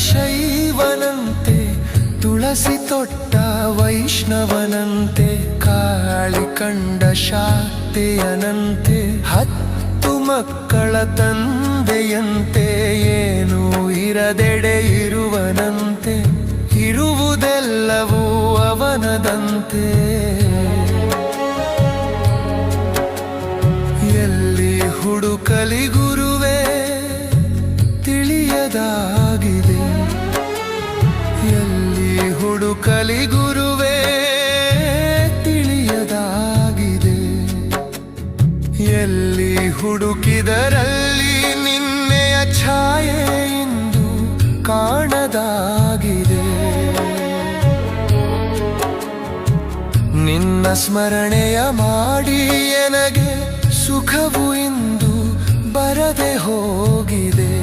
ಶೈವನಂತೆ, ತುಳಸಿ ತೊಟ್ಟ ವೈಷ್ಣವನಂತೆ, ಕಾಳಿ ಕಂಡ ಶಾಕ್ತೆಯನಂತೆ, 10 ಮಕ್ಕಳ ತಂದೆಯಂತೆ, ಏನೂ ಇರದೆಡೆ ಇರುವನಂತೆ, ಇರುವುದೆಲ್ಲವೂ ಅವನದಂತೆ. ಎಲ್ಲಿ ಹುಡುಕಲಿ ಗುರುವೇ ತಿಳಿಯದಾಗಿದೆ, ಎಲ್ಲಿ ಹುಡುಕಲಿ ಗುರುವೇ ತಿಳಿಯದಾಗಿದೆ, ಎಲ್ಲಿ ಹುಡುಕಿದರಲ್ಲಿ ನಿನ್ನೆಯ ಛಾಯೆ ಇಂದು ಕಾಣದಾಗಿದೆ. ನಿನ್ನ ಸ್ಮರಣೆಯ ಮಾಡಿ ಎನಗೆ ಸುಖವು ಇಂದು ಬರದೆ ಹೋಗಿದೆ.